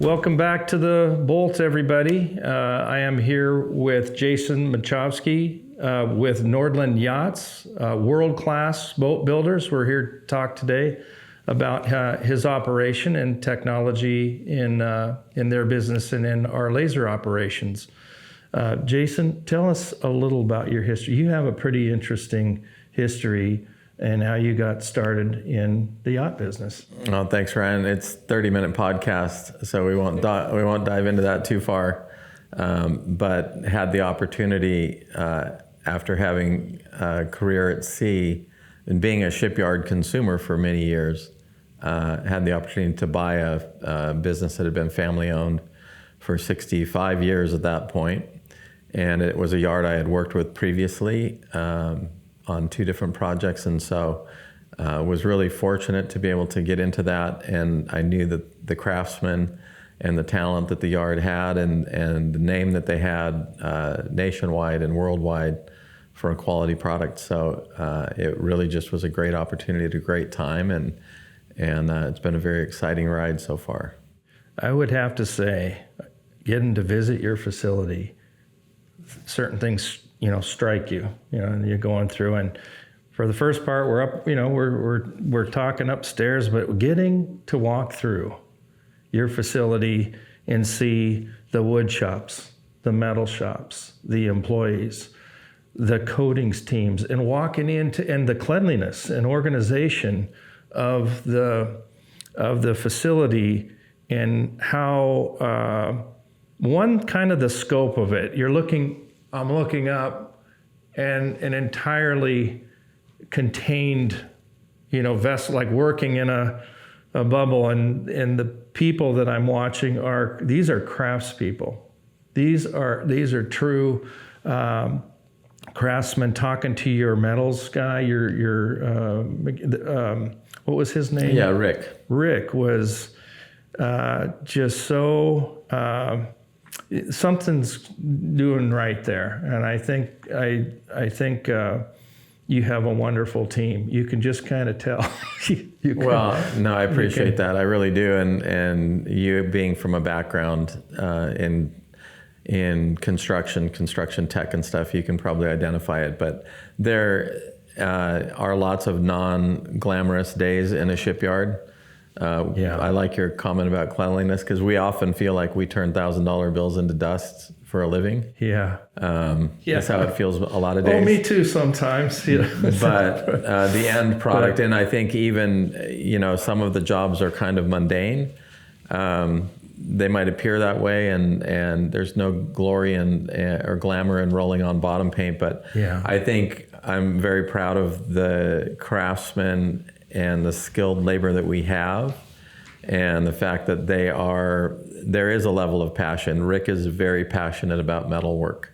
Welcome back to the Bolt, everybody. I am here with Jason Machovsky with Nordlund Yachts, world-class boat builders. We're here to talk today about his operation and technology in their business and in our laser operations. Jason, tell us a little about your history. You have a pretty interesting history and how you got started in the yacht business. Oh, thanks, Ryan. It's a 30-minute podcast, so we won't dive into that too far. But had the opportunity after having a career at sea and being a shipyard consumer for many years, had the opportunity to buy a business that had been family-owned for 65 years at that point. And it was a yard I had worked with previously on 2 different projects, and so was really fortunate to be able to get into that. And I knew that the craftsmen and the talent that the yard had and the name that they had nationwide and worldwide for a quality product. So it really just was a great opportunity at a great time, and it's been a very exciting ride so far. I would have to say, getting to visit your facility, certain things, strike you, and you're going through. And for the first part, we're up, we're talking upstairs, but getting to walk through your facility and see the wood shops, the metal shops, the employees, the coatings teams, and walking into, and the cleanliness and organization of the facility, and how one kind of the scope of it. I'm looking up, and an entirely contained, vessel, like working in a bubble, and the people that I'm watching these are craftspeople. These are true craftsmen. Talking to your metals guy, what was his name? Yeah, Rick. Rick was just so. Something's doing right there, and I think you have a wonderful team. You can just kind of tell. I appreciate that. I really do, and you being from a background in construction tech and stuff, you can probably identify it. But there are lots of non-glamorous days in a shipyard. I like your comment about cleanliness, because we often feel like we turn $1,000 bills into dust for a living. That's how it feels a lot of days. Oh, me too sometimes. But the end product, and I think even, some of the jobs are kind of mundane. They might appear that way, and there's no glory or glamour in rolling on bottom paint. But I think I'm very proud of the craftsmen and the skilled labor that we have, and the fact that there is a level of passion. Rick is very passionate about metalwork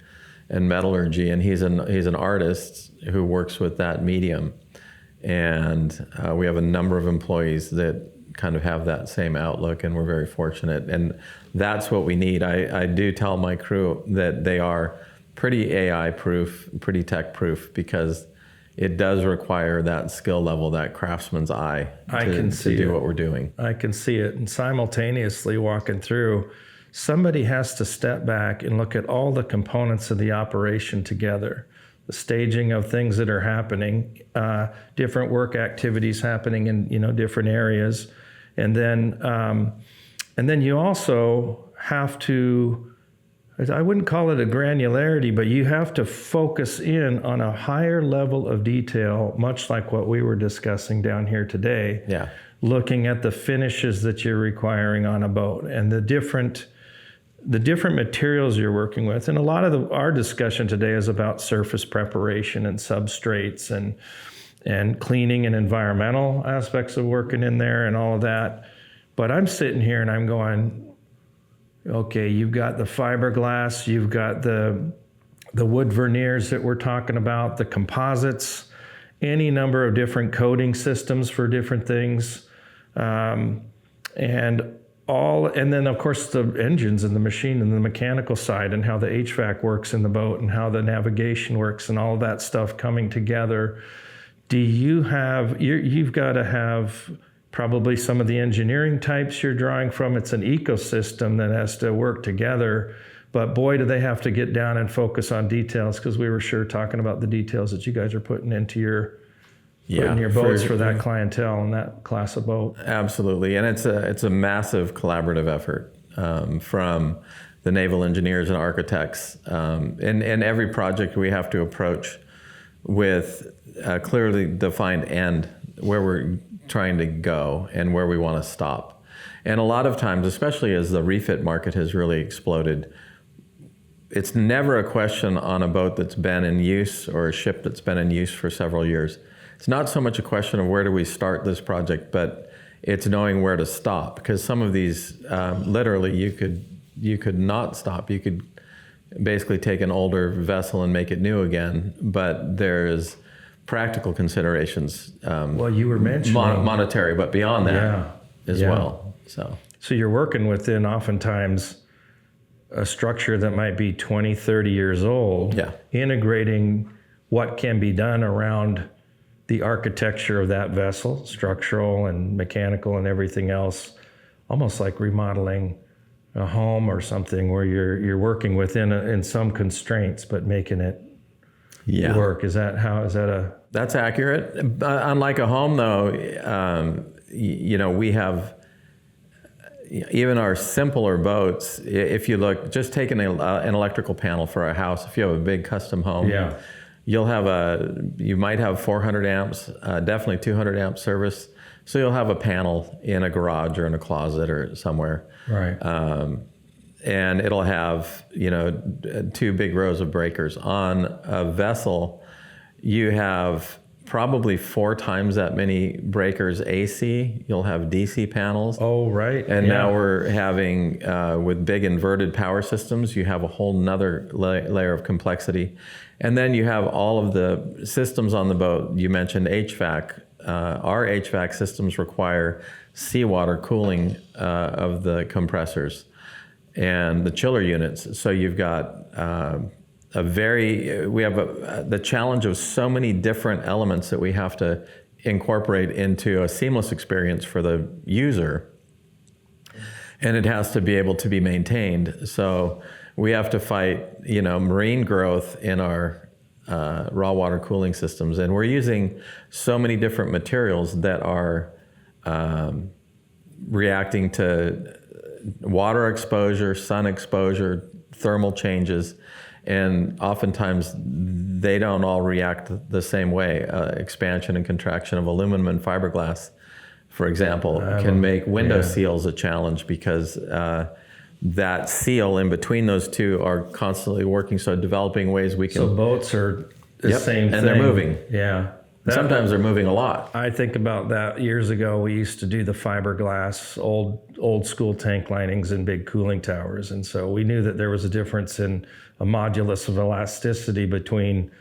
and metallurgy, and he's an artist who works with that medium. And we have a number of employees that kind of have that same outlook, and we're very fortunate. And that's what we need. I do tell my crew that they are pretty AI proof, pretty tech proof, because it does require that skill level, that craftsman's eye to do what we're doing. I can see it. And simultaneously walking through, somebody has to step back and look at all the components of the operation together. The staging of things that are happening, different work activities happening in different areas. And then you also have to, I wouldn't call it a granularity, but you have to focus in on a higher level of detail, much like what we were discussing down here today. Yeah. Looking at the finishes that you're requiring on a boat, and the different materials you're working with. And a lot of our discussion today is about surface preparation and substrates and cleaning and environmental aspects of working in there and all of that. But I'm sitting here and I'm going, okay, you've got the fiberglass, you've got the wood veneers that we're talking about, the composites, any number of different coating systems for different things, and then of course the engines and the machine and the mechanical side, and how the HVAC works in the boat, and how the navigation works, and all of that stuff coming together. Do you have? You've got to have probably some of the engineering types you're drawing from. It's an ecosystem that has to work together. But boy, do they have to get down and focus on details, because we were sure talking about the details that you guys are putting into your boats for that clientele and that class of boat. Absolutely, and it's a massive collaborative effort from the naval engineers and architects. In every project, we have to approach with a clearly defined end, where we're trying to go and where we want to stop. And a lot of times, especially as the refit market has really exploded, it's never a question on a boat that's been in use or a ship that's been in use for several years. It's not so much a question of where do we start this project, but it's knowing where to stop. Because some of these, literally, you could not stop. You could basically take an older vessel and make it new again, but there's practical considerations. Well, you were mentioning monetary, but beyond that as well. So you're working within oftentimes a structure that might be 20, 30 years old, integrating what can be done around the architecture of that vessel, structural and mechanical and everything else, almost like remodeling a home or something, where you're working within in some constraints, but making it work. That's accurate. Unlike a home, though, we have even our simpler boats. If you look, just take an electrical panel for a house. If you have a big custom home, you might have 400 amps, definitely 200 amp service. So you'll have a panel in a garage or in a closet or somewhere. Right. And it'll have, 2 big rows of breakers. On a vessel, you have probably 4 times that many breakers AC. You'll have DC panels. Oh, right. And now we're having, with big inverted power systems, you have a whole nother layer of complexity. And then you have all of the systems on the boat. You mentioned HVAC. Our HVAC systems require seawater cooling of the compressors and the chiller units. So you've got the challenge of so many different elements that we have to incorporate into a seamless experience for the user. And it has to be able to be maintained. So we have to fight, marine growth in our raw water cooling systems. And we're using so many different materials that are reacting to water exposure, sun exposure, thermal changes, and oftentimes they don't all react the same way. Expansion and contraction of aluminum and fiberglass, for example, can make window seals a challenge, because that seal in between those two are constantly working. So developing ways we can... So boats are the same thing. And they're moving. Yeah. Sometimes they're moving a lot. I think about that. Years ago, we used to do the fiberglass, old school tank linings and big cooling towers. And so we knew that there was a difference in a modulus of elasticity between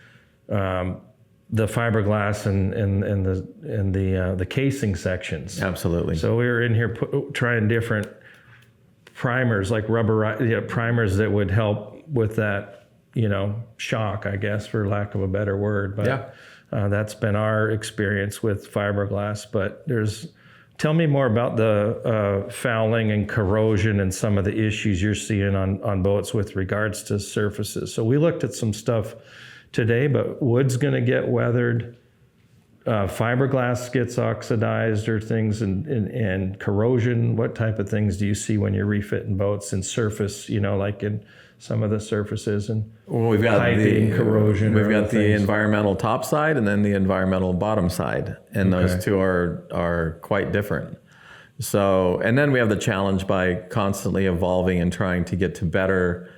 the fiberglass and the casing sections. Absolutely. So we were in here trying different primers, like rubber primers that would help with that, shock, I guess, for lack of a better word. But that's been our experience with fiberglass. But tell me more about the fouling and corrosion and some of the issues you're seeing on boats with regards to surfaces. So we looked at some stuff today, but wood's going to get weathered. Fiberglass gets oxidized or things, and corrosion. What type of things do you see when you're refitting boats and surface, like in some of the surfaces and we've got piping, corrosion? We've got the environmental top side and then the environmental bottom side. And those two are quite different. So, and then we have the challenge by constantly evolving and trying to get to better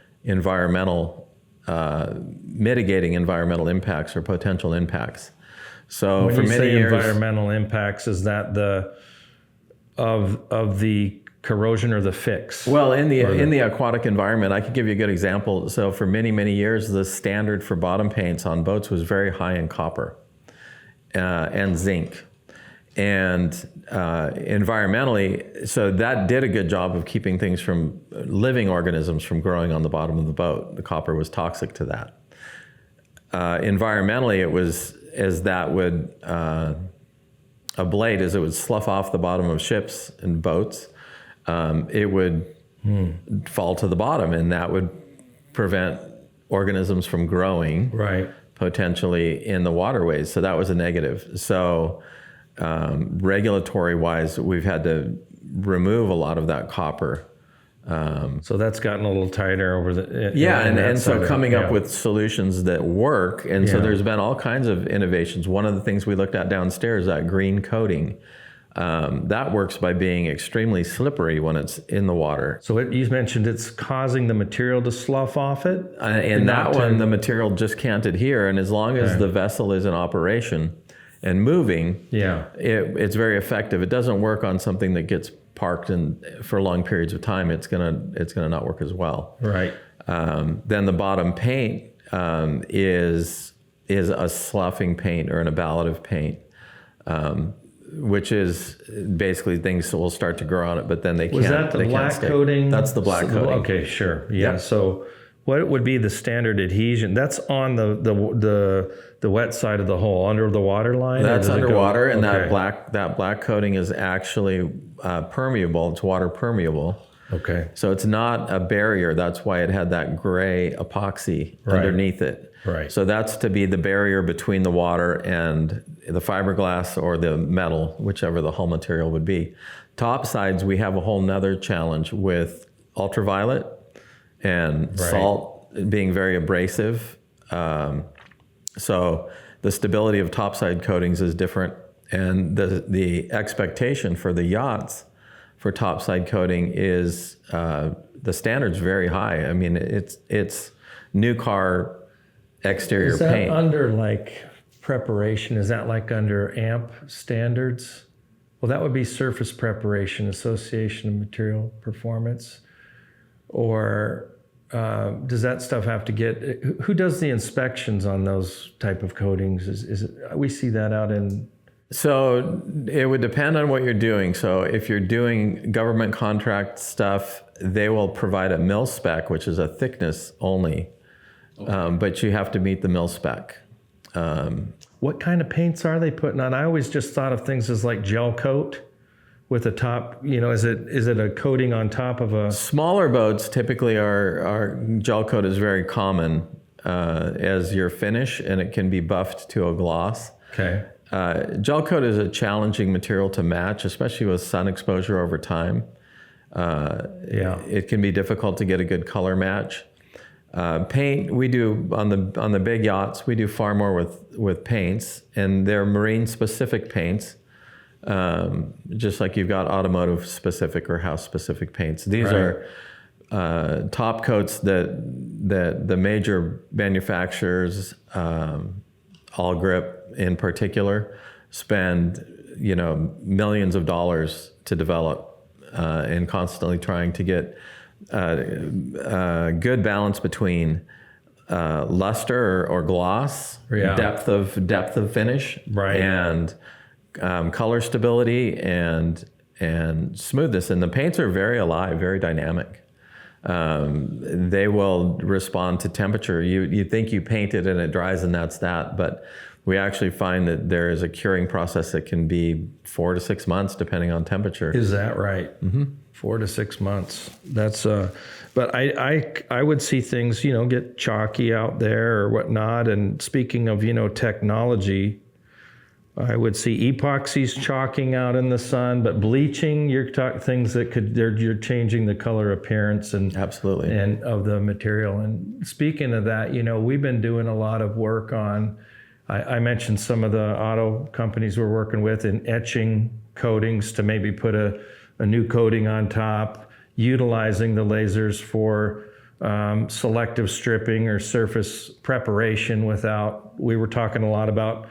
mitigating environmental impacts or potential impacts. So when for you many say years, environmental impacts, is that of the corrosion or the fix? Well, in the aquatic environment, I could give you a good example. So for many, many years, the standard for bottom paints on boats was very high in copper and zinc. And environmentally, so that did a good job of keeping things from living organisms from growing on the bottom of the boat. The copper was toxic to that. Environmentally, it was as that would a blade is it would slough off the bottom of ships and boats. It would fall to the bottom, and that would prevent organisms from growing Right. potentially in the waterways. So that was a negative. So regulatory wise, we've had to remove a lot of that copper. So that's gotten a little tighter over the And so coming up with solutions that work. And so Yeah. there's been all kinds of innovations. One of the things we looked at downstairs, that green coating, that works by being extremely slippery when it's in the water. So you mentioned it's causing the material to slough off it? And that one, the material just can't adhere. And as long as the vessel is in operation and moving, it's very effective. It doesn't work on something that gets parked for long periods of time. It's gonna not work as well. Right. Then the bottom paint is a sloughing paint or an ablative paint, which is basically things that will start to grow on it, but then they can't. Was that the black coating? That's the black coating. Okay, sure. Yeah. So what would be the standard adhesion? That's on the wet side of the hull, under the water line? That's underwater, and that black coating is actually permeable. It's water permeable. Okay. So it's not a barrier. That's why it had that gray epoxy underneath it. Right. So that's to be the barrier between the water and the fiberglass or the metal, whichever the hull material would be. Top sides, we have a whole nother challenge with ultraviolet and salt being very abrasive. So the stability of topside coatings is different, and the expectation for the yachts for topside coating is the standard's very high. I mean, it's new car exterior Is that paint. under like preparation? Is that like under AMP standards? Well, that would be surface preparation, Association of Material Performance, or does that stuff have to get? Who does the inspections on those type of coatings? Is it, we see that out in? So it would depend on what you're doing. So if you're doing government contract stuff, they will provide a mil spec, which is a thickness only, but you have to meet the mil spec. What kind of paints are they putting on? I always just thought of things as like gel coat with a top, is it a coating on top of a? Smaller boats typically are gel coat is very common as your finish, and it can be buffed to a gloss. Okay. Gel coat is a challenging material to match, especially with sun exposure over time. It can be difficult to get a good color match. Paint, we do on the big yachts, we do far more with paints, and they're marine specific paints. Just like you've got automotive specific or house specific paints. These are top coats that the major manufacturers, All Grip in particular, spend millions of dollars to develop, and constantly trying to get good balance between luster or gloss, depth of finish, and color stability and smoothness. And the paints are very alive, very dynamic. They will respond to temperature. You think you paint it and it dries and that's that, but we actually find that there is a curing process that can be 4 to 6 months depending on temperature. Is that right? Mm-hmm. 4 to 6 months. That's but I would see things get chalky out there or whatnot. And speaking of technology, I would see epoxies chalking out in the sun, but bleaching, you're talking things that you're changing the color appearance and absolutely and of the material. And speaking of that, we've been doing a lot of work on. I mentioned some of the auto companies we're working with in etching coatings to maybe put a new coating on top, utilizing the lasers for selective stripping or surface preparation we were talking a lot about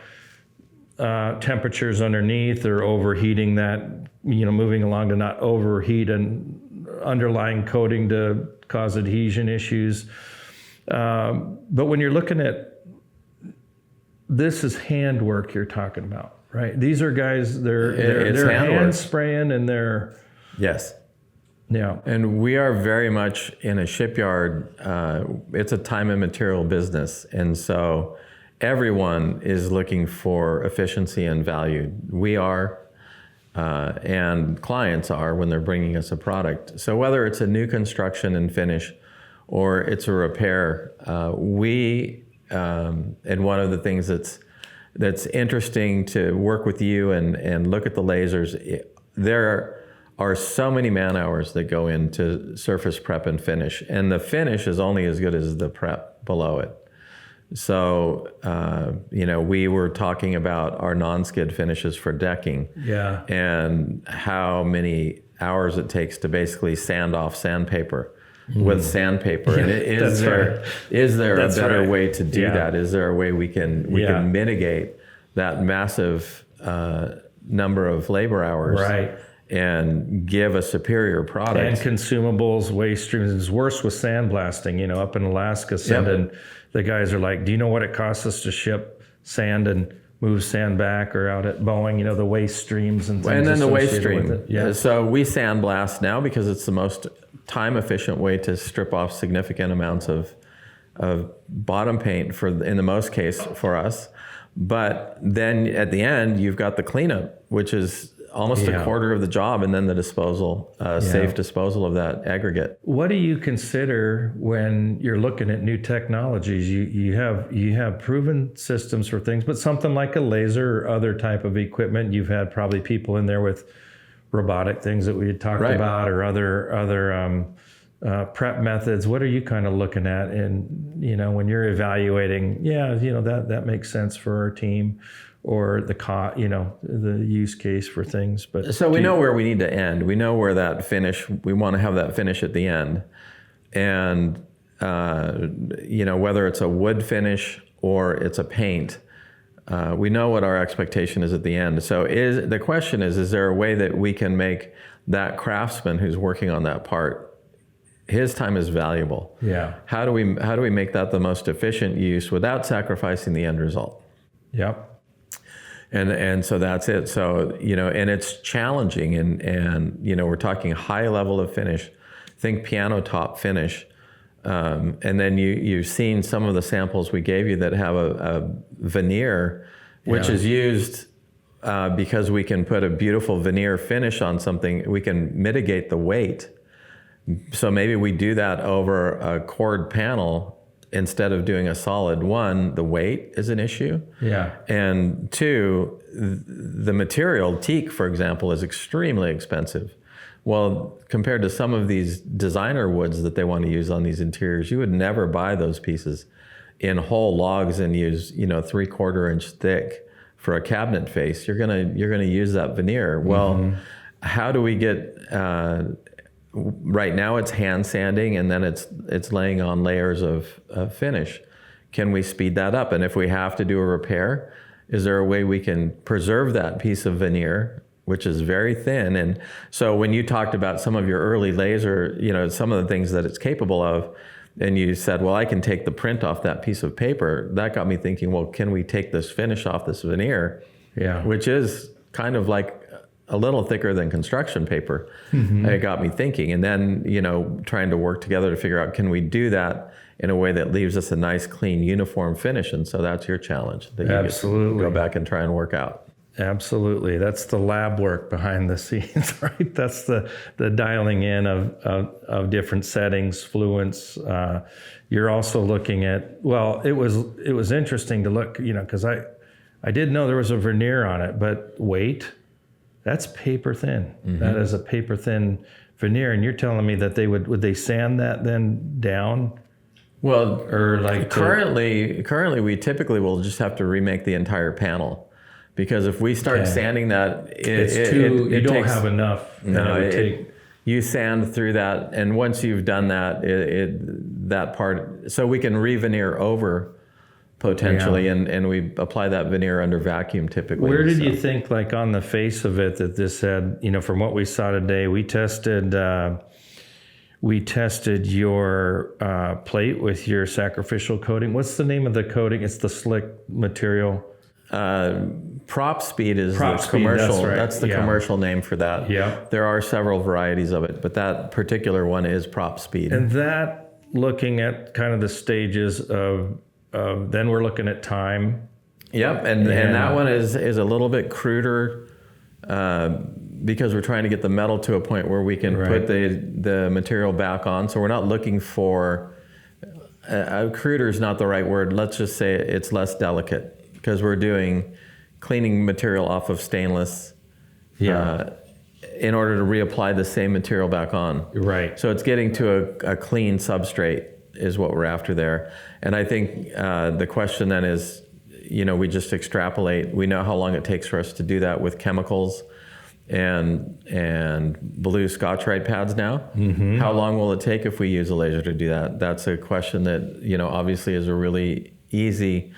temperatures underneath or overheating that, moving along to not overheat an underlying coating to cause adhesion issues. But when you're looking at, this is handwork you're talking about, right? These are guys, they're hand spraying and they're... Yes. Yeah. And we are very much in a shipyard. It's a time and material business. And so everyone is looking for efficiency and value. We are, and clients are when they're bringing us a product. So whether it's a new construction and finish or it's a repair, and one of the things that's interesting to work with you and look at the lasers, there are so many man hours that go into surface prep and finish, and the finish is only as good as the prep below it. So, we were talking about our non-skid finishes for decking, and how many hours it takes to basically sand off sandpaper with sandpaper. And is there a better way to do that? Is there a way we can mitigate that massive number of labor hours? And give a superior product. And consumables, waste streams. It's worse with sandblasting. Up in Alaska, the guys are like, do you know what it costs us to ship sand and move sand back? Or out at Boeing, the waste streams and things. And then the waste stream. With it. So we sandblast now because it's the most time efficient way to strip off significant amounts of bottom paint in the most case for us. But then at the end, you've got the cleanup, which is almost a quarter of the job, and then the disposal, safe disposal of that aggregate. What do you consider when you're looking at new technologies? You have proven systems for things, but something like a laser or other type of equipment, you've had probably people in there with robotic things that we had talked about, or other prep methods. What are you kind of looking at? And when you're evaluating, that makes sense for our team, or the use case for things. But so we know where we need to end. We know where that finish, we want to have that finish at the end. And, whether it's a wood finish or it's a paint, we know what our expectation is at the end. So the question is there a way that we can make that craftsman who's working on that part, his time is valuable? Yeah. How do we make that the most efficient use without sacrificing the end result? Yep. And so that's it. So, and it's challenging, and we're talking high level of finish. Think piano top finish. And then you've seen some of the samples we gave you that have a veneer, which is used because we can put a beautiful veneer finish on something. We can mitigate the weight. So maybe we do that over a cord panel instead of doing a solid. One, the weight is an issue. Yeah. And two, the material, teak, for example, is extremely expensive. Well, compared to some of these designer woods that they want to use on these interiors, you would never buy those pieces in whole logs and use, 3/4 inch thick for a cabinet face. You're gonna use that veneer. Well, how do we get? Right now it's hand sanding, and then it's laying on layers of finish. Can we speed that up? And if we have to do a repair, is there a way we can preserve that piece of veneer, which is very thin? And so when you talked about some of your early laser, some of the things that it's capable of, and you said, well, I can take the print off that piece of paper, that got me thinking, well, can we take this finish off this veneer? Yeah. Which is kind of like a little thicker than construction paper. It got me thinking. And then, trying to work together to figure out, can we do that in a way that leaves us a nice, clean, uniform finish? And so that's your challenge that you Absolutely. go back and try and work out. Absolutely. That's the lab work behind the scenes, right? That's the dialing in of different settings, fluence. You're also looking at, it was interesting to look, because I did know there was a veneer on it, but weight, that's paper thin. That is a paper thin veneer. And you're telling me that would they sand that then down? Well, or like currently we typically will just have to remake the entire panel, because if we start sanding that, you don't have enough. You sand through that, and once you've done that, that part, so we can re-veneer over potentially, and we apply that veneer under vacuum typically. Where did you think, like on the face of it, that this had, from what we saw today, we tested your plate with your sacrificial coating. What's the name of the coating? It's the slick material. Prop speed is Prop the speed, commercial. that's right. That's the commercial name for that. Yeah. There are several varieties of it, but that particular one is prop speed. And that, looking at kind of the stages of then we're looking at time. Yep, and that one is a little bit cruder because we're trying to get the metal to a point where we can put the material back on. So we're not looking for cruder is not the right word. Let's just say it's less delicate because we're doing cleaning material off of stainless in order to reapply the same material back on. Right. So it's getting to a clean substrate is what we're after there. And I think the question then is, we just extrapolate. We know how long it takes for us to do that with chemicals and blue Scotch-Rite pads now. Mm-hmm. How long will it take if we use a laser to do that? That's a question that, obviously is a really easy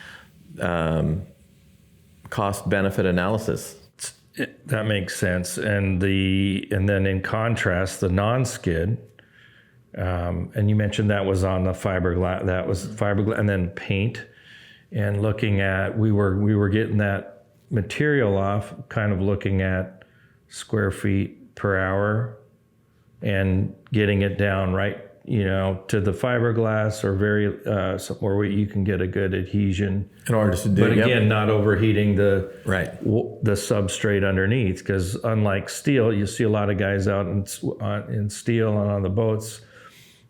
cost-benefit analysis. That makes sense. And then in contrast, the non-skid, and you mentioned that was on the fiberglass. That was fiberglass, and then paint. And looking at, we were getting that material off, kind of looking at square feet per hour, and getting it down right, to the fiberglass or where you can get a good adhesion. In order to do, but again, not overheating the substrate underneath, because unlike steel, you see a lot of guys out in steel and on the boats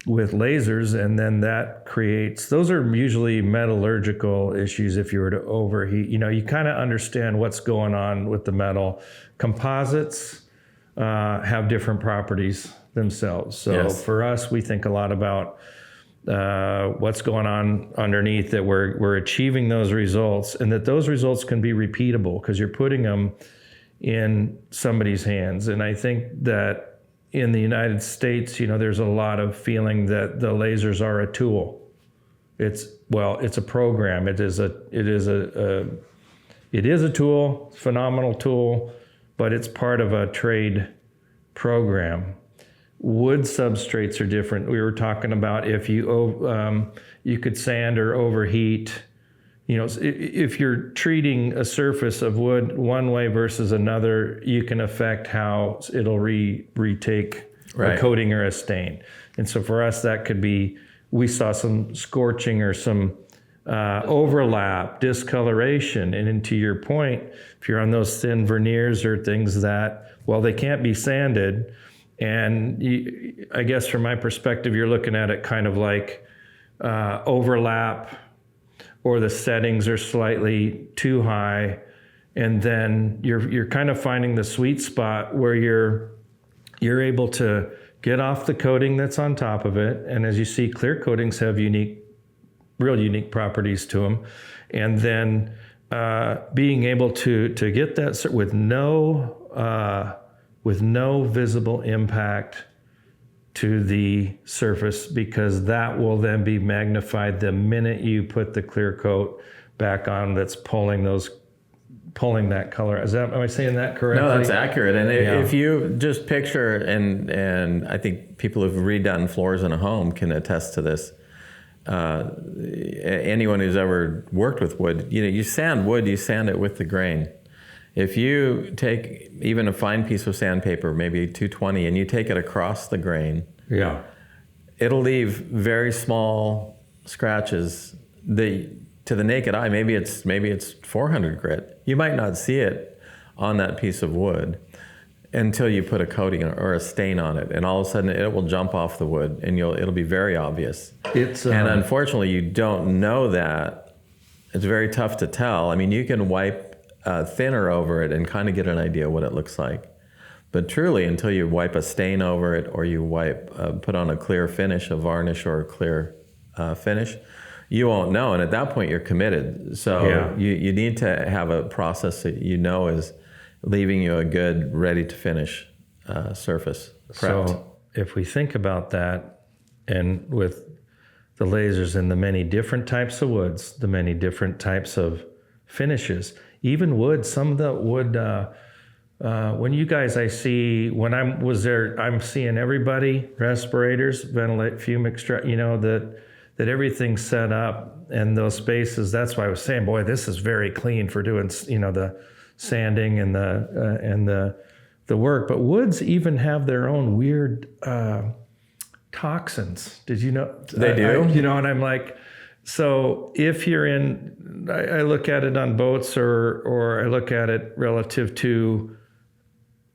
with lasers, and then that creates, those are usually metallurgical issues. If you were to overheat, you kind of understand what's going on with the metal. Composites have different properties themselves. So for us, we think a lot about what's going on underneath, that we're achieving those results, and that those results can be repeatable because you're putting them in somebody's hands. And I think that in the United States, there's a lot of feeling that the lasers are a tool. It's a program. It is a tool, phenomenal tool, but it's part of a trade program. Wood substrates are different. We were talking about if you could sand or overheat. If you're treating a surface of wood one way versus another, you can affect how it'll retake a coating or a stain. And so for us, that could be, we saw some scorching or some overlap, discoloration. And to your point, if you're on those thin veneers or things that, they can't be sanded. And I guess from my perspective, you're looking at it kind of like overlap, or the settings are slightly too high, and then you're kind of finding the sweet spot where you're able to get off the coating that's on top of it. And as you see, clear coatings have real unique properties to them. And then being able to get that with no visible impact to the surface, because that will then be magnified the minute you put the clear coat back on that's pulling that color. Am I saying that correctly? No, that's accurate. And if you just picture, and I think people who've redone floors in a home can attest to this, anyone who's ever worked with wood, you sand wood, you sand it with the grain. If you take even a fine piece of sandpaper, maybe 220, and you take it across the grain, it'll leave very small scratches. To the naked eye, maybe it's 400 grit. You might not see it on that piece of wood until you put a coating or a stain on it, and all of a sudden it will jump off the wood, and it'll be very obvious. And unfortunately, you don't know that. It's very tough to tell. I mean, you can wipe thinner over it and kind of get an idea what it looks like. But truly, until you wipe a stain over it, or you put on a clear finish, a varnish or a clear finish, you won't know. And at that point, you're committed. So you need to have a process that is leaving you a good, ready-to-finish surface prepped. So if we think about that, and with the lasers and the many different types of woods, the many different types of finishes, even wood, some of the wood, when you guys, when I was there, I'm seeing everybody, respirators, ventilate, fume extract, that everything's set up, and those spaces. That's why I was saying, boy, this is very clean for doing, the sanding and the work. But woods even have their own weird toxins. Did you know? They do. And I'm like, So if you're in, I look at it on boats or I look at it relative to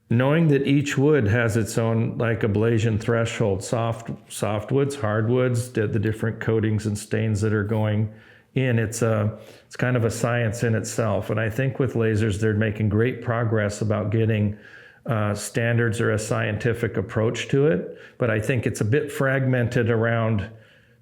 knowing that each wood has its own like ablation threshold, soft woods, hardwoods, the different coatings and stains that are going in. It's kind of a science in itself. And I think with lasers, they're making great progress about getting standards or a scientific approach to it. But I think it's a bit fragmented around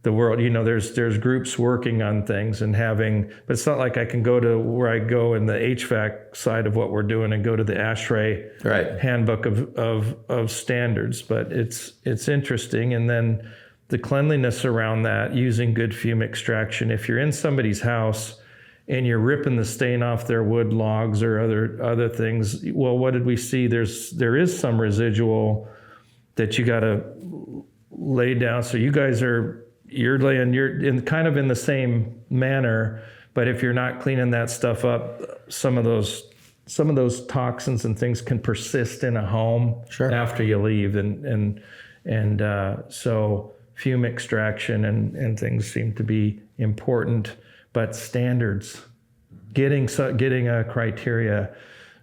the world. There's groups working on things and but it's not like I can go to where I go in the HVAC side of what we're doing and go to the ASHRAE handbook of standards. But it's interesting. And then the cleanliness around that, using good fume extraction. If you're in somebody's house and you're ripping the stain off their wood logs or other things, well, what did we see? There is some residual that you got to lay down. So you guys you're in kind of in the same manner, but if you're not cleaning that stuff up, some of those toxins and things can persist in a home after you leave, and so fume extraction and things seem to be important, but standards, getting a criteria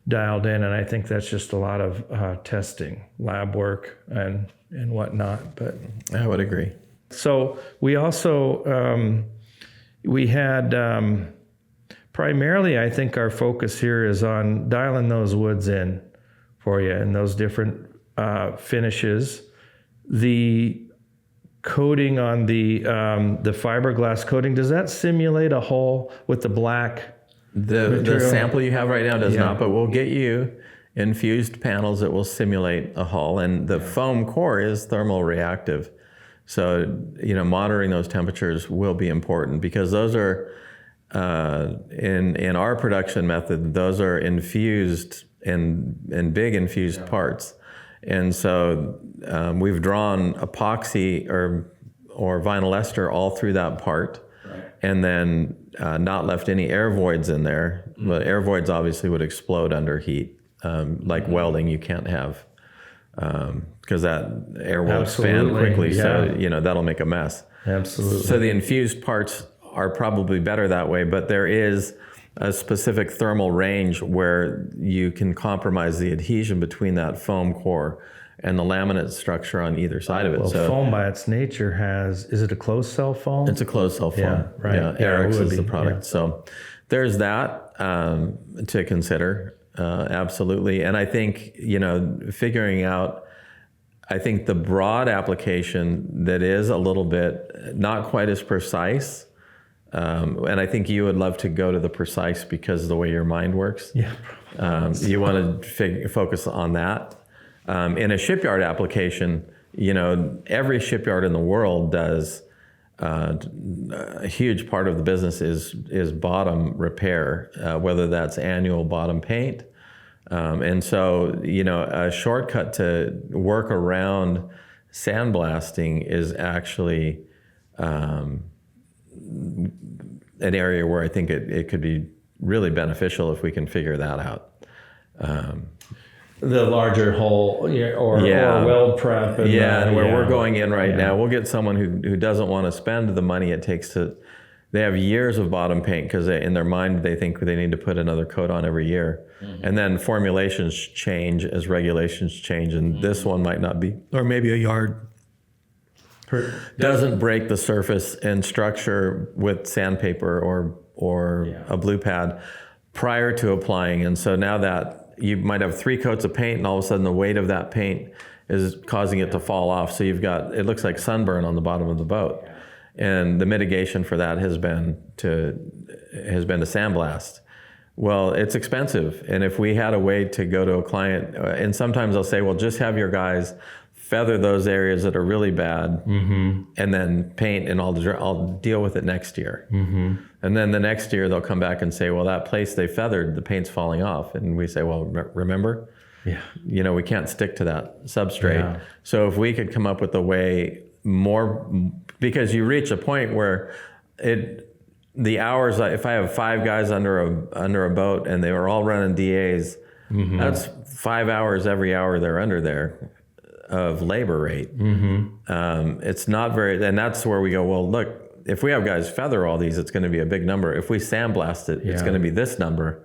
dialed in, and I think that's just a lot of testing, lab work, and whatnot. But I would agree. So we also we had primarily, I think our focus here is on dialing those woods in for you and those different finishes. The coating on the fiberglass coating, does that simulate a hull with the black? The sample you have right now does not, but we'll get you infused panels that will simulate a hull, and the foam core is thermal reactive. So, monitoring those temperatures will be important, because those are, in our production method, those are infused in big infused parts. And so we've drawn epoxy or vinyl ester all through that part, and then not left any air voids in there. But air voids obviously would explode under heat. Like welding, you can't have, because that air will expand quickly, so that'll make a mess. Absolutely. So the infused parts are probably better that way, but there is a specific thermal range where you can compromise the adhesion between that foam core and the laminate structure on either side of it. Well, so foam by its nature is it a closed cell foam? It's a closed cell foam. Yeah, right. Yeah, Eric's is the be, product. Yeah. So there's that to consider. Absolutely. And I think, figuring out, I think the broad application that is a little bit not quite as precise, and I think you would love to go to the precise because of the way your mind works. Yeah. You want to focus on that. In a shipyard application, every shipyard in the world does a huge part of the business is bottom repair, whether that's annual bottom paint. And so, a shortcut to work around sandblasting is actually an area where I think it could be really beneficial if we can figure that out. The larger hole or weld prep. And where we're going in right now, we'll get someone who doesn't want to spend the money it takes to. They have years of bottom paint because in their mind they think they need to put another coat on every year. Mm-hmm. And then formulations change as regulations change, and this one might not be, or maybe a yard doesn't break the surface and structure with sandpaper or a blue pad prior to applying. And so now that you might have 3 coats of paint, and all of a sudden the weight of that paint is causing it to fall off. So it looks like sunburn on the bottom of the boat. And the mitigation for that has been to sandblast. Well, it's expensive. And if we had a way to go to a client, and sometimes they'll say, well, just have your guys feather those areas that are really bad, and then paint, and I'll deal with it next year. Mm-hmm. And then the next year they'll come back and say, well, that place they feathered, the paint's falling off. And we say, well, remember? Yeah. We can't stick to that substrate. Yeah. So if we could come up with a way because you reach a point where the hours, if I have 5 guys under a boat and they were all running DAs, that's 5 hours every hour they're under there of labor rate. It's not very, and that's where we go, well, look, if we have guys feather all these, it's going to be a big number. If we sandblast it, it's going to be this number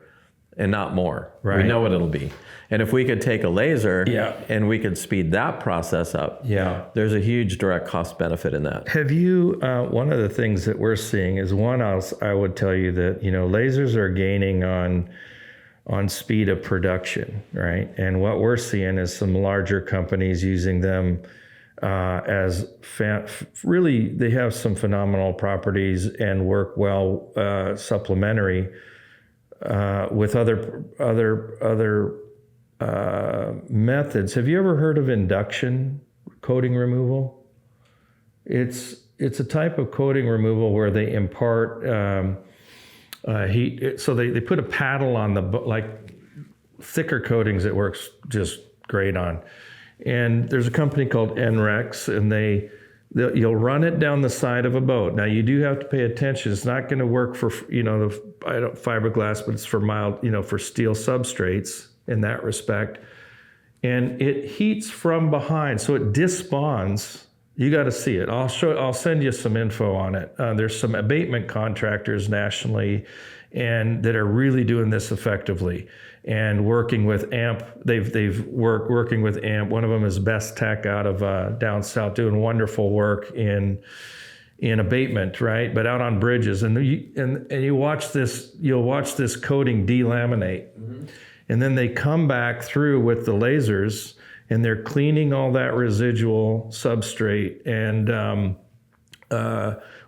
and not more. Right. We know what it'll be. And if we could take a laser Yeah. and we could speed that process up, Yeah. there's a huge direct cost benefit in that. Have you, one of the things that we're seeing is I would tell you that, lasers are gaining on speed of production, right? And what we're seeing is some larger companies using them really, they have some phenomenal properties and work well supplementary with other methods. Have you ever heard of induction coating removal? It's a type of coating removal where they impart heat. So they put a paddle on like thicker coatings it works just great on. And there's a company called NREX, and you'll run it down the side of a boat. Now you do have to pay attention. It's not going to work for the fiberglass, but it's for mild, for steel substrates in that respect. And it heats from behind, so it disbonds. You got to see it. I'll send you some info on it. There's some abatement contractors nationally, and that are really doing this effectively and working with AMP. They've working with AMP. One of them is Best Tech out of down south, doing wonderful work in abatement, right? But out on bridges, and you watch this. You'll watch this coating delaminate, and then they come back through with the lasers, and they're cleaning all that residual substrate, and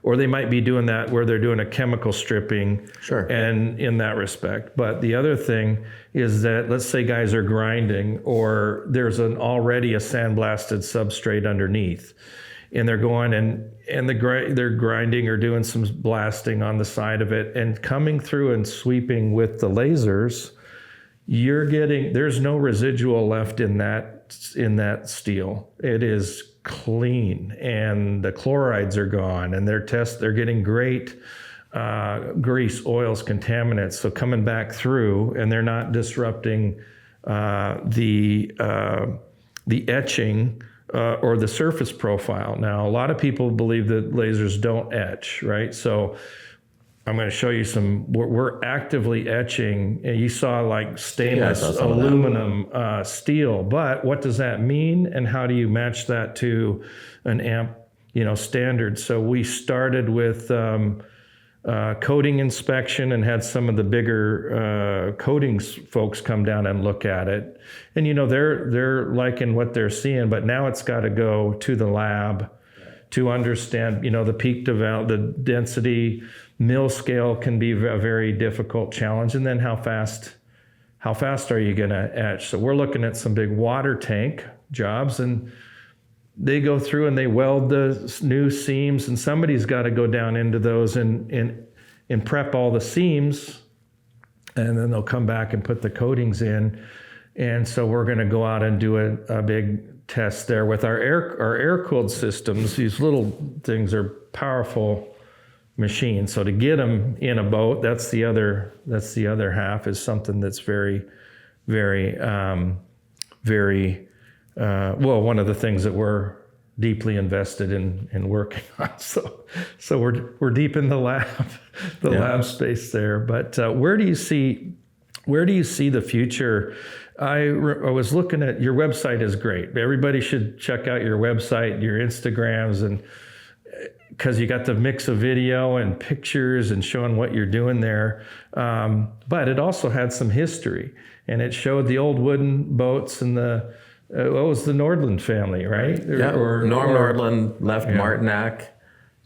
or they might be doing that where they're doing a chemical stripping, Sure. And in that respect. But the other thing is that, let's say guys are grinding, or there's already a sandblasted substrate underneath, and they're going and they're grinding or doing some blasting on the side of it, and coming through and sweeping with the lasers, there's no residual left in that steel. It is clean, and the chlorides are gone, and they're getting great grease, oils, contaminants. So coming back through, and they're not disrupting the etching or the surface profile. Now, a lot of people believe that lasers don't etch, right? So I'm going to show you we're actively etching, and you saw like stainless, aluminum, steel, but what does that mean, and how do you match that to an AMP, standard? So we started with coating inspection and had some of the bigger coatings folks come down and look at it, and they're liking what they're seeing, but now it's got to go to the lab to understand, the peak the density. Mill scale can be a very difficult challenge. And then how fast are you going to etch? So we're looking at some big water tank jobs, and they go through and they weld the new seams, and somebody's got to go down into those and prep all the seams, and then they'll come back and put the coatings in. And so we're going to go out and do a big test there with our air-cooled systems. These little things are powerful machine. So to get them in a boat, that's the other half, is something that's very, very, very one of the things that we're deeply invested in working on. So we're deep in the lab space there. But where do you see the future? I was looking at your website is great. Everybody should check out your website, your Instagrams, and because you got the mix of video and pictures and showing what you're doing there. But it also had some history, and it showed the old wooden boats and what was the Nordlund family, right? Yeah, Norm Nordlund left Martinac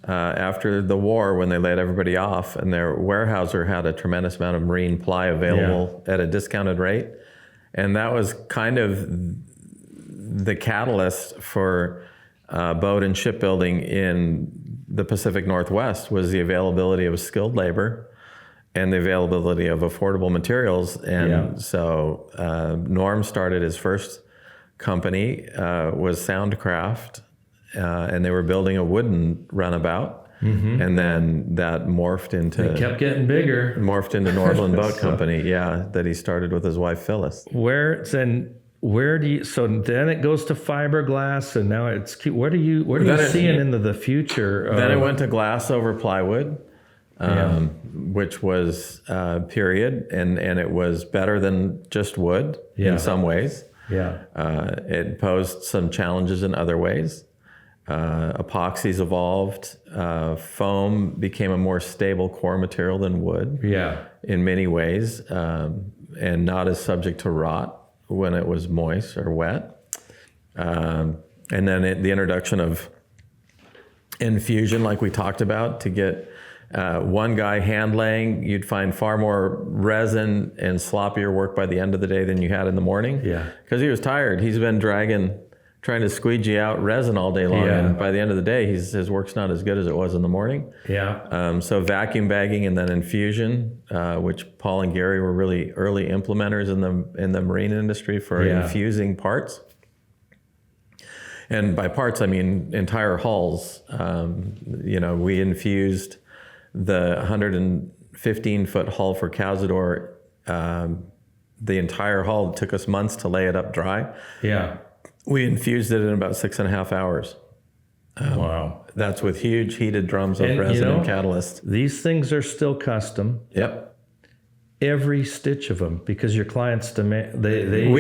after the war when they laid everybody off, and their warehouser had a tremendous amount of marine ply available at a discounted rate. And that was kind of the catalyst for boat and shipbuilding in the Pacific Northwest, was the availability of skilled labor and the availability of affordable materials. And so Norm started his first company, was Soundcraft, and they were building a wooden runabout. Mm-hmm. And then that morphed into... It kept getting bigger. Morphed into Nordlund Boat Company, that he started with his wife, Phyllis. What where do you? So then it goes to fiberglass, and now it's. What are you seeing into the future? Then it went to glass over plywood, Yeah. which was period, and it was better than just wood Yeah. in some ways. Yeah. It posed some challenges in other ways. Epoxies evolved. Foam became a more stable core material than wood. Yeah. In many ways, and not as subject to rot when it was moist or wet. And then the introduction of infusion, like we talked about, to get one guy hand laying, you'd find far more resin and sloppier work by the end of the day than you had in the morning. Yeah. Because he was tired. He's been trying to squeegee out resin all day long. Yeah. And by the end of the day, his work's not as good as it was in the morning. Yeah. So vacuum bagging and then infusion, which Paul and Gary were really early implementers in the marine industry for infusing parts. And by parts, I mean entire hulls. We infused the 115-foot hull for Cazador. The entire hull took us months to lay it up dry. Yeah. We infused it in about 6.5 hours. Wow. That's with huge heated drums of resin and catalyst. These things are still custom. Yep. Every stitch of them, because your clients demand. We've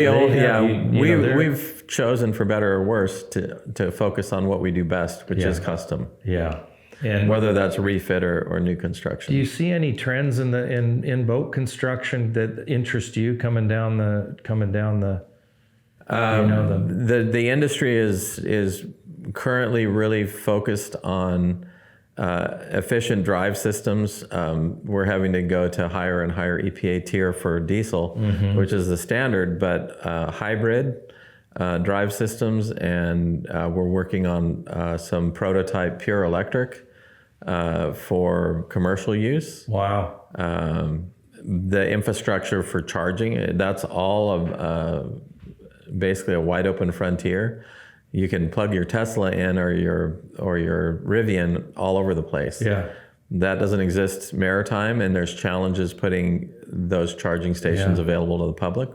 chosen, for better or worse, to focus on what we do best, which is custom. Yeah. And whether that's refit or new construction. Do you see any trends in boat construction that interest you coming down the The industry is currently really focused on efficient drive systems. We're having to go to higher and higher EPA tier for diesel, which is the standard, but hybrid drive systems, and we're working on some prototype pure electric for commercial use. Wow. The infrastructure for charging, that's all of basically a wide open frontier. You can plug your Tesla in or your Rivian all over the place. Yeah. That doesn't exist maritime, and there's challenges putting those charging stations available to the public.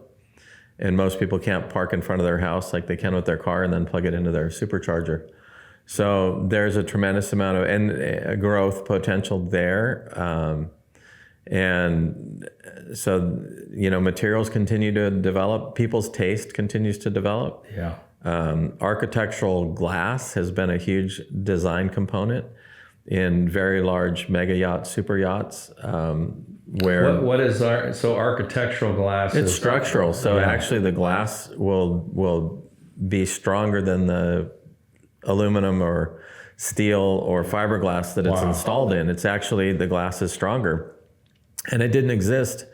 And most people can't park in front of their house like they can with their car and then plug it into their supercharger. So there's a tremendous amount of growth potential there. And so, materials continue to develop. People's taste continues to develop. Yeah. Architectural glass has been a huge design component in very large mega yachts, super yachts, where what is so architectural glass? It's structural. So actually, the glass will be stronger than the aluminum or steel or fiberglass that it's installed in. It's actually, the glass is stronger, and it didn't exist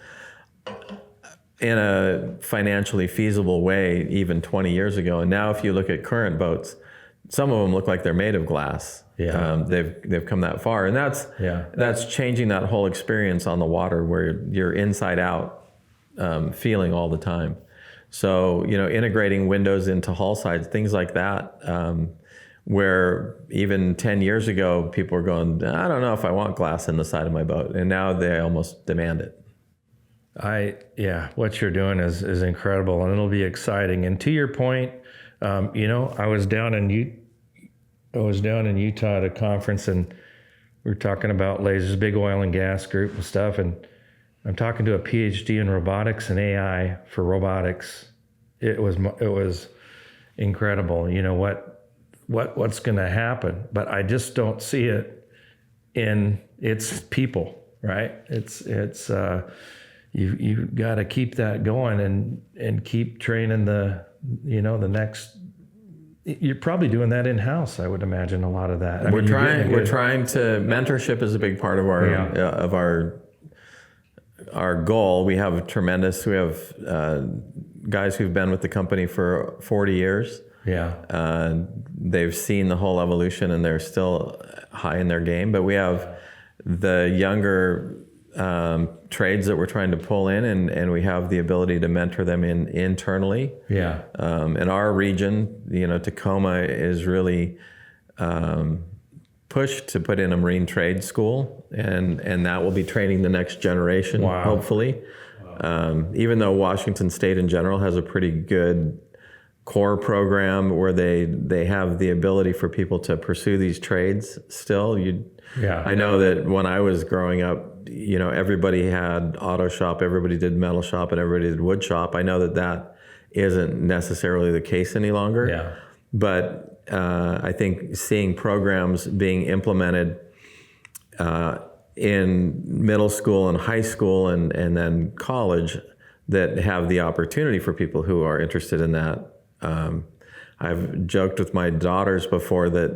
in a financially feasible way even 20 years ago. And now if you look at current boats, some of them look like they're made of glass. Yeah. They've come that far. And that's changing that whole experience on the water, where you're inside out feeling all the time. So, integrating windows into hull sides, things like that, where even 10 years ago, people were going, I don't know if I want glass in the side of my boat. And now they almost demand it. What you're doing is incredible, and it'll be exciting. And to your point, I was down in Utah at a conference, and we were talking about lasers, big oil and gas group and stuff. And I'm talking to a PhD in robotics and AI for robotics. It was incredible. What's going to happen? But I just don't see it in its people, right? It's you got to keep that going and keep training the next. You're probably doing that in house, I would imagine, a lot of that. We're trying to. Mentorship is a big part of our goal. We have guys who've been with the company for 40 years. Yeah. They've seen the whole evolution, and they're still high in their game. But we have the younger trades that we're trying to pull in, and we have the ability to mentor them internally. Yeah. In our region, Tacoma is really pushed to put in a marine trade school, and that will be training the next generation, hopefully. Even though Washington State in general has a pretty good core program where they have the ability for people to pursue these trades still. I know that when I was growing up, everybody had auto shop, everybody did metal shop, and everybody did wood shop. I know that isn't necessarily the case any longer. Yeah. But I think seeing programs being implemented in middle school and high school and then college that have the opportunity for people who are interested in that. I've joked with my daughters before that,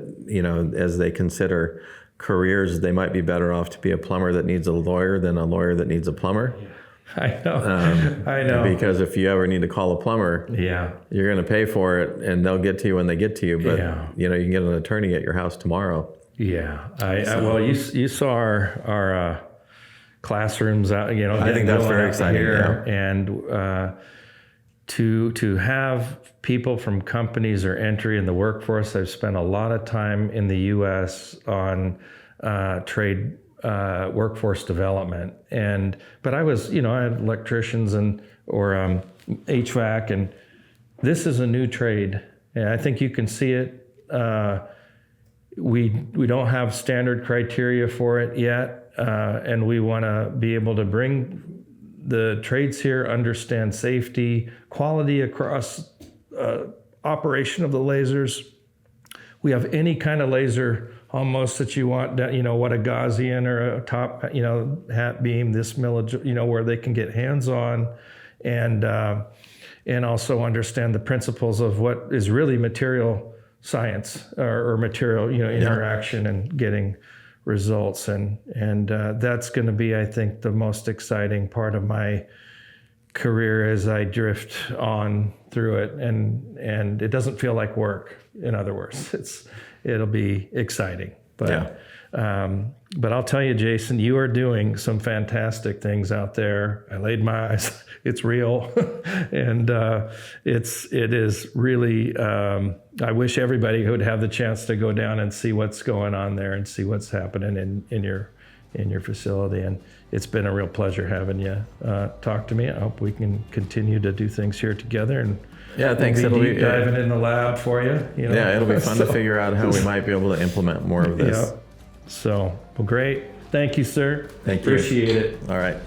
as they consider careers, they might be better off to be a plumber that needs a lawyer than a lawyer that needs a plumber. I know. I know. Because if you ever need to call a plumber, you're going to pay for it, and they'll get to you when they get to you. But you can get an attorney at your house tomorrow. Yeah. Well, you saw our classrooms out. I think that's very exciting. Here. And to have people from companies or entry in the workforce, I've spent a lot of time in the U.S. on trade workforce development, but I was, I had electricians or HVAC, and this is a new trade, and I think you can see it. We don't have standard criteria for it yet, and we want to be able to bring the trades here, understand safety, quality across operation of the lasers. We have any kind of laser almost that you want, what a Gaussian or a top, hat beam, this where they can get hands-on and also understand the principles of what is really material science or material, interaction and getting results. And that's going to be, I think, the most exciting part of my career as I drift on through it. And it doesn't feel like work, in other words. It'll be exciting. But I'll tell you, Jason, you are doing some fantastic things out there. I laid my eyes. It's real. And it is really, I wish everybody would have the chance to go down and see what's going on there and see what's happening in your facility. And it's been a real pleasure having you talk to me. I hope we can continue to do things here together. And thanks. It'll be deep diving in the lab for you. It'll be fun to figure out how we might be able to implement more of this. So, well, great. Thank you, sir. Thank you. Appreciate it. All right.